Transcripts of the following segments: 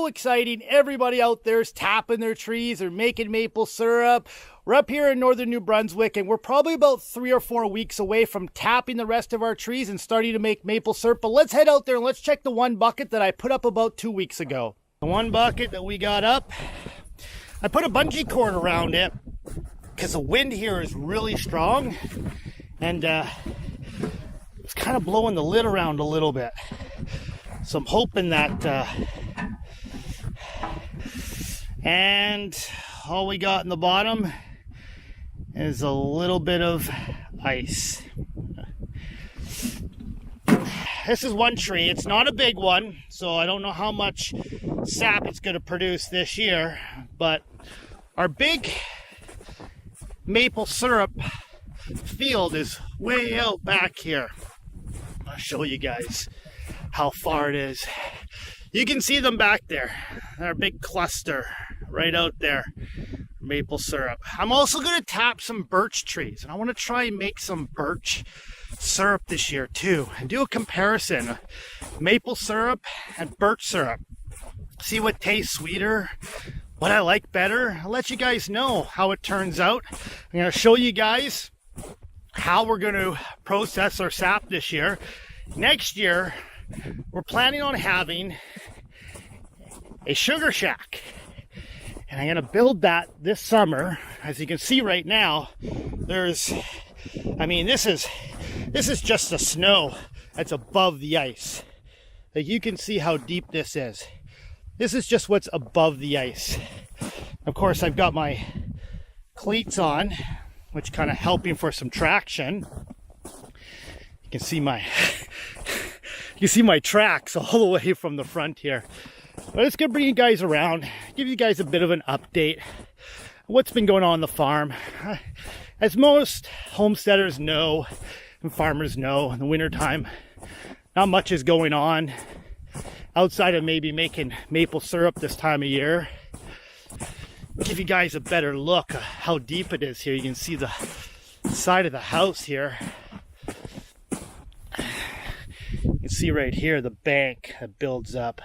so exciting. Everybody out there is tapping their trees or making maple syrup. We're up here in northern New Brunswick, and we're probably about 3 or 4 weeks away from tapping the rest of our trees and starting to make maple syrup. But let's head out there and let's check the one bucket that I put up about 2 weeks ago. The one bucket that we got up, I put a bungee cord around it because the wind here is really strong, and it's kind of blowing the lid around a little bit. So I'm hoping that, and all we got in the bottom is a little bit of ice. This is one tree. It's not a big one, so I don't know how much sap it's going to produce this year, but our big maple syrup field is way out back here. I'll show you guys how far it is. You can see them back there. Our big cluster right out there. Maple syrup. I'm also going to tap some birch trees, and I want to try and make some birch syrup this year too, and do a comparison. Maple syrup and birch syrup. See what tastes sweeter, what I like better. I'll let you guys know how it turns out. I'm going to show you guys how we're going to process our sap this year. Next year, we're planning on having a sugar shack, and I'm going to build that this summer. As you can see right now, this is just the snow that's above the ice. Like, you can see how deep this is. This is just what's above the ice. Of course, I've got my cleats on, which kind of helping for some traction. You can see my tracks all the way from the front here. But it's gonna bring you guys around, give you guys a bit of an update what's been going on the farm. As most homesteaders know and farmers know, in the wintertime, not much is going on outside of maybe making maple syrup this time of year. Give you guys a better look at how deep it is here. You can see the side of the house here. You can see right here the bank that builds up.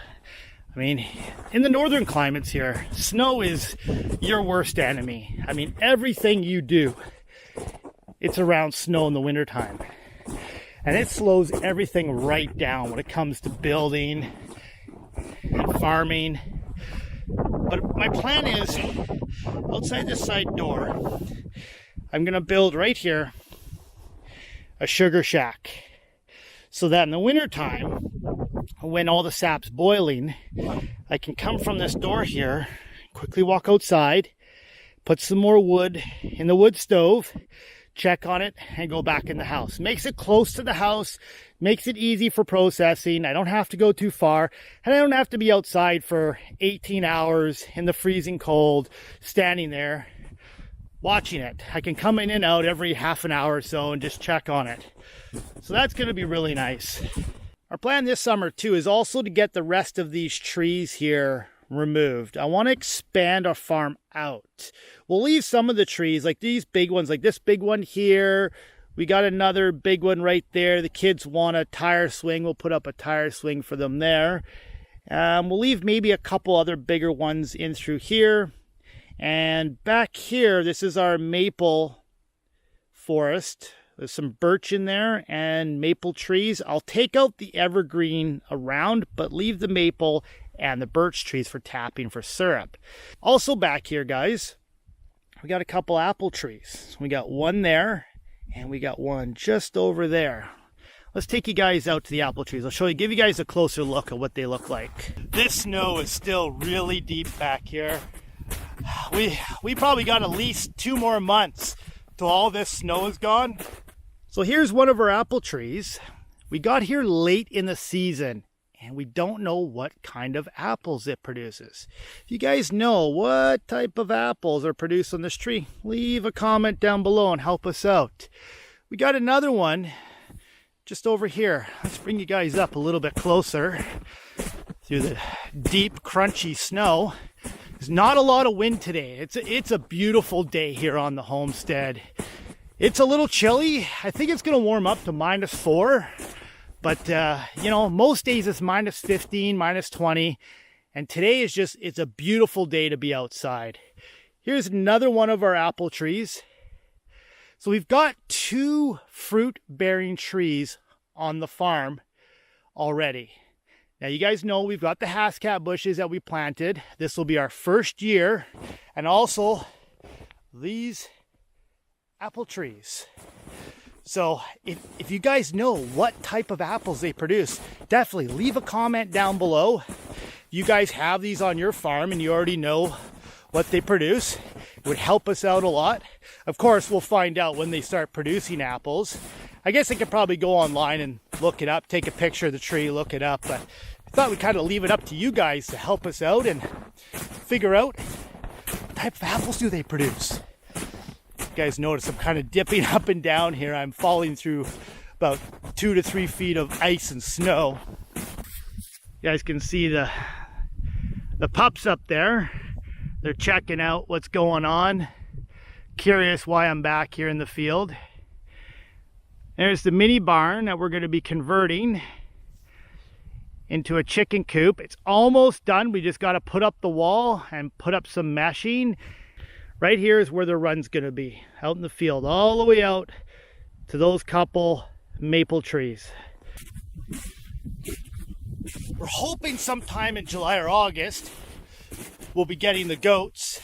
I mean, in the northern climates here, snow is your worst enemy. I mean, everything you do, it's around snow in the wintertime. And it slows everything right down when it comes to building and farming. But my plan is, outside this side door, I'm going to build right here a sugar shack, so that in the wintertime, when all the sap's boiling, I can come from this door here, quickly walk outside, put some more wood in the wood stove, check on it, and go back in the house. Makes it close to the house, makes it easy for processing. I don't have to go too far, and I don't have to be outside for 18 hours in the freezing cold, standing there watching it. I can come in and out every half an hour or so and just check on it. So that's going to be really nice. Our plan this summer too is also to get the rest of these trees here removed. I want to expand our farm out. We'll leave some of the trees, like these big ones, like this big one here. We got another big one right there. The kids want a tire swing. We'll put up a tire swing for them there. We'll leave maybe a couple other bigger ones in through here. And back here, this is our maple forest. There's some birch in there and maple trees. I'll take out the evergreen around, but leave the maple and the birch trees for tapping for syrup. Also back here, guys, we got a couple apple trees. We got one there, and we got one just over there. Let's take you guys out to the apple trees. I'll give you guys a closer look at what they look like. This snow is still really deep back here. We probably got at least 2 more months till all this snow is gone. So here's one of our apple trees. We got here late in the season, and we don't know what kind of apples it produces. If you guys know what type of apples are produced on this tree, leave a comment down below and help us out. We got another one just over here. Let's bring you guys up a little bit closer through the deep, crunchy snow. There's not a lot of wind today. It's a beautiful day here on the homestead. It's a little chilly. I think it's going to warm up to -4. But, you know, most days it's -15, -20. And today is just, it's a beautiful day to be outside. Here's another one of our apple trees. So we've got 2 fruit-bearing trees on the farm already. Now you guys know we've got the hascat bushes that we planted. This will be our first year. And also these apple trees. So if you guys know what type of apples they produce, definitely leave a comment down below. If you guys have these on your farm and you already know what they produce, it would help us out a lot. Of course, we'll find out when they start producing apples. I guess I could probably go online and look it up, take a picture of the tree, look it up, but I thought we'd kind of leave it up to you guys to help us out and figure out what type of apples do they produce. You guys notice I'm kind of dipping up and down here. I'm falling through about 2 to 3 feet of ice and snow. You guys can see the pups up there. They're checking out what's going on. Curious why I'm back here in the field. There's the mini barn that we're going to be converting into a chicken coop. It's almost done. We just got to put up the wall and put up some meshing. Right here is where the run's going to be, out in the field, all the way out to those couple maple trees. We're hoping sometime in July or August we'll be getting the goats,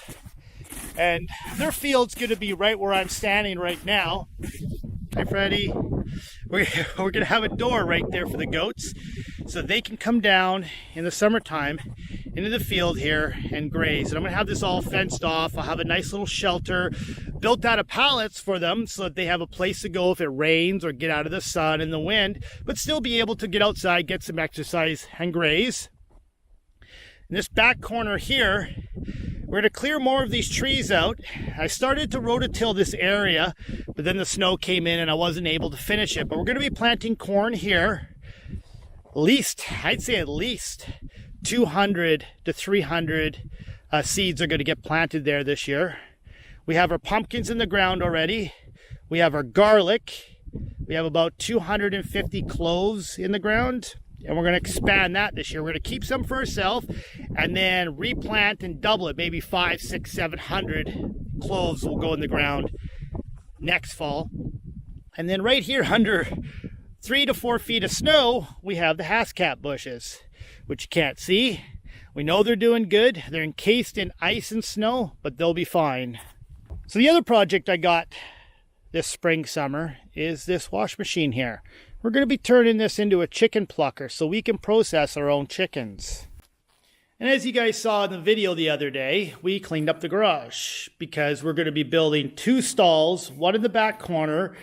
and their field's going to be right where I'm standing right now. Hi, Freddie. We're going to have a door right there for the goats so they can come down in the summertime into the field here and graze. And I'm going to have this all fenced off. I'll have a nice little shelter built out of pallets for them so that they have a place to go if it rains or get out of the sun and the wind, but still be able to get outside, get some exercise, and graze. In this back corner here, we're going to clear more of these trees out. I started to rototill this area, but then the snow came in and I wasn't able to finish it. But we're going to be planting corn here. I'd say at least 200 to 300 seeds are going to get planted there this year. We have our pumpkins in the ground already. We have our garlic. We have about 250 cloves in the ground. And we're going to expand that this year. We're going to keep some for ourselves and then replant and double it. Maybe 500, 600, 700 cloves will go in the ground next fall. And then right here under 3 to 4 feet of snow, we have the hascat bushes, which you can't see. We know they're doing good. They're encased in ice and snow, but they'll be fine. So the other project I got this spring, summer is this wash machine here. We're going to be turning this into a chicken plucker so we can process our own chickens. And as you guys saw in the video the other day, we cleaned up the garage because we're going to be building 2 stalls, one in the back corner.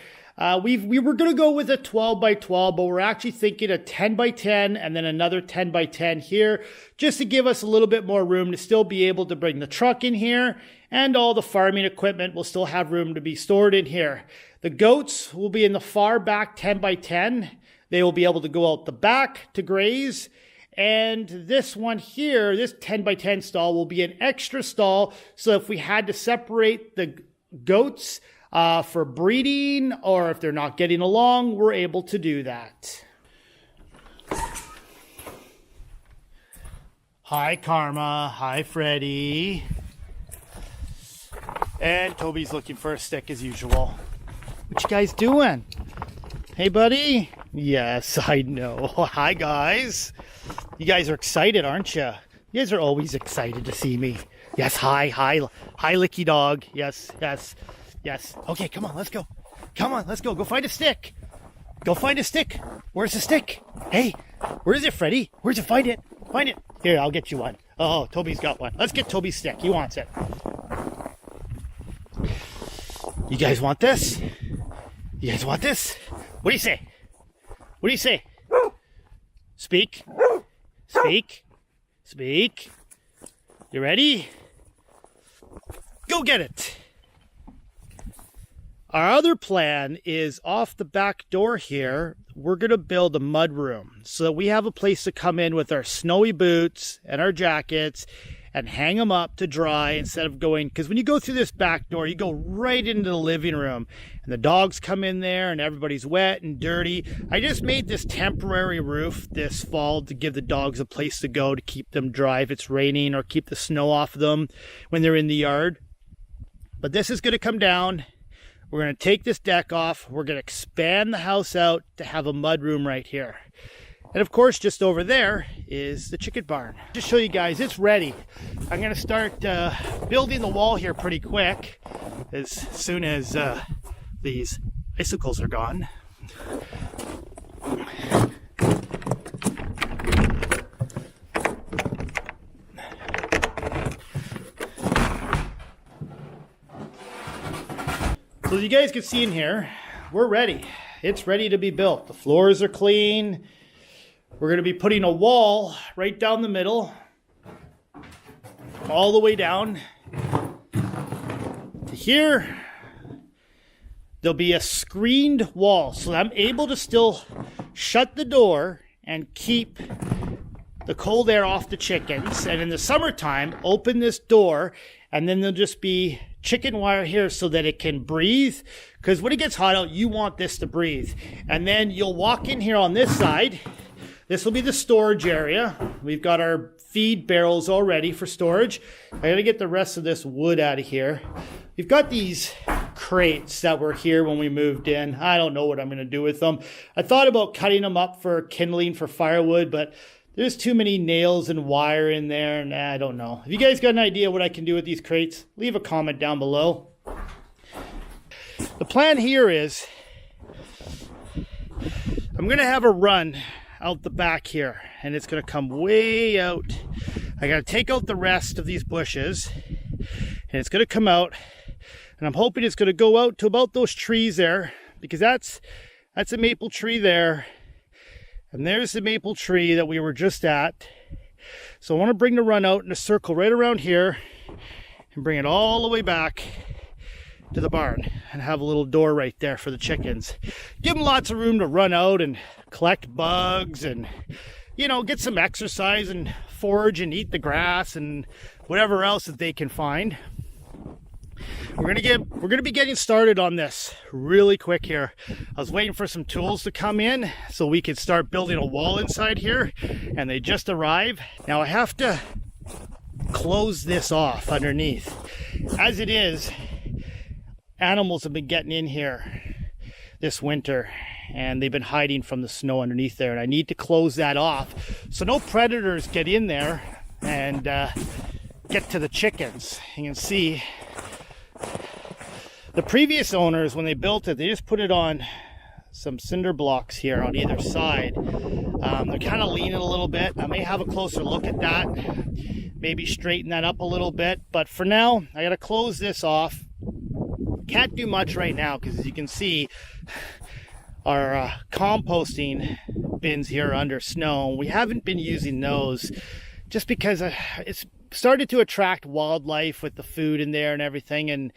We were going to go with a 12 by 12, but we're actually thinking a 10 by 10 and then another 10 by 10 here, just to give us a little bit more room to still be able to bring the truck in here, and all the farming equipment will still have room to be stored in here. The goats will be in the far back 10 by 10. They will be able to go out the back to graze. And this one here, this 10 by 10 stall will be an extra stall. So if we had to separate the goats for breeding, or if they're not getting along, we're able to do that. Hi, Karma. Hi, Freddie. And Toby's looking for a stick as usual. What you guys doing? Hey, buddy? Yes, I know. Hi, guys. You guys are excited, aren't you? You guys are always excited to see me. Yes, hi, Licky Dog. Yes. Okay, come on, let's go. Go find a stick. Where's the stick? Hey, where is it, Freddie? Where'd you find it? Find it. Here, I'll get you one. Oh, Toby's got one. Let's get Toby's stick. He wants it. You guys want this? What do you say? Speak. You ready? Go get it. Our other plan is off the back door here, we're going to build a mud room so that we have a place to come in with our snowy boots and our jackets and hang them up to dry instead of going, because when you go through this back door, you go right into the living room and the dogs come in there and everybody's wet and dirty. I just made this temporary roof this fall to give the dogs a place to go to keep them dry if it's raining, or keep the snow off them when they're in the yard. But this is going to come down. We're going to take this deck off. We're going to expand the house out to have a mud room right here. And of course, just over there is the chicken barn. Just show you guys, it's ready. I'm going to start building the wall here pretty quick as soon as these icicles are gone. So you guys can see in here, we're ready. It's ready to be built. The floors are clean. We're going to be putting a wall right down the middle, all the way down to here. There'll be a screened wall, so I'm able to still shut the door and keep the cold air off the chickens. And in the summertime, open this door, and then there'll just be chicken wire here so that it can breathe, because when it gets hot out, you want this to breathe. And then you'll walk in here on this side. This will be the storage area. We've got our feed barrels all ready for storage. I gotta get the rest of this wood out of here. We've got these crates that were here when we moved in. I don't know what I'm gonna do with them. I thought about cutting them up for kindling for firewood, but there's too many nails and wire in there, and I don't know. If you guys got an idea what I can do with these crates, leave a comment down below. The plan here is I'm gonna have a run out the back here, and it's gonna come way out. I gotta take out the rest of these bushes, and it's gonna come out, and I'm hoping it's gonna go out to about those trees there, because that's a maple tree there. And there's the maple tree that we were just at. So I want to bring the run out in a circle right around here and bring it all the way back to the barn and have a little door right there for the chickens. Give them lots of room to run out and collect bugs and, you know, get some exercise and forage and eat the grass and whatever else that they can find. We're gonna be getting started on this really quick here. I was waiting for some tools to come in so we could start building a wall inside here, and they just arrived. Now I have to close this off underneath. As it is, animals have been getting in here this winter, and they've been hiding from the snow underneath there, and I need to close that off so no predators get in there and get to the chickens. You can see the previous owners, when they built it, they just put it on some cinder blocks here on either side. They're kind of leaning a little bit. I may have a closer look at that, maybe straighten that up a little bit. But for now, I got to close this off. Can't do much right now because, as you can see, our composting bins here are under snow. We haven't been using those just because it's started to attract wildlife with the food in there and everything. And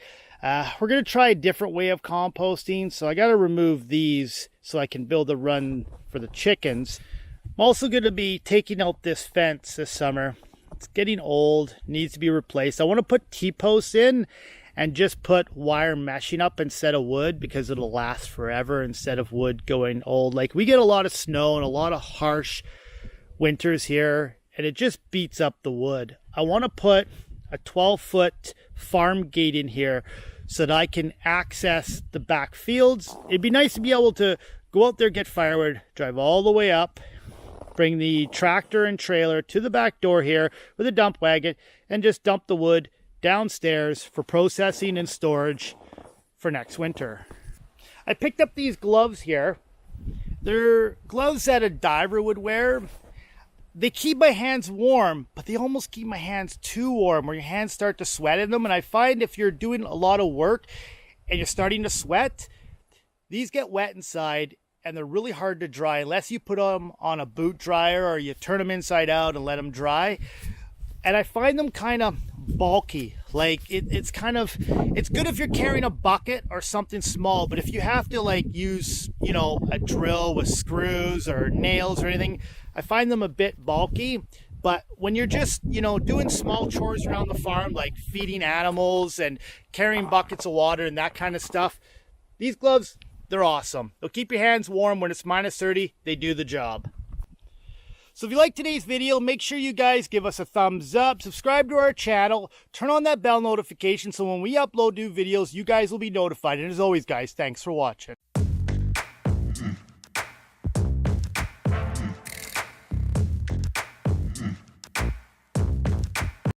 we're going to try a different way of composting, so I got to remove these so I can build a run for the chickens. I'm also going to be taking out this fence this summer. It's getting old, needs to be replaced. I want to put T-posts in and just put wire meshing up instead of wood, because it'll last forever instead of wood going old. Like, we get a lot of snow and a lot of harsh winters here, and it just beats up the wood. I want to put a 12-foot farm gate in here so that I can access the back fields. It'd be nice to be able to go out there, get firewood, drive all the way up, bring the tractor and trailer to the back door here with a dump wagon, and just dump the wood downstairs for processing and storage for next winter. I picked up these gloves here. They're gloves that a diver would wear. They keep my hands warm, but they almost keep my hands too warm, where your hands start to sweat in them. And I find if you're doing a lot of work and you're starting to sweat, these get wet inside and they're really hard to dry unless you put them on a boot dryer or you turn them inside out and let them dry. And I find them kind of bulky. Like, it's good if you're carrying a bucket or something small, but if you have to like use, you know, a drill with screws or nails or anything, I find them a bit bulky. But when you're just, doing small chores around the farm, like feeding animals and carrying buckets of water and that kind of stuff, these gloves, they're awesome. They'll keep your hands warm when it's minus 30. They do the job. So if you like today's video, make sure you guys give us a thumbs up, subscribe to our channel, turn on that bell notification so when we upload new videos, you guys will be notified. And as always, guys, thanks for watching.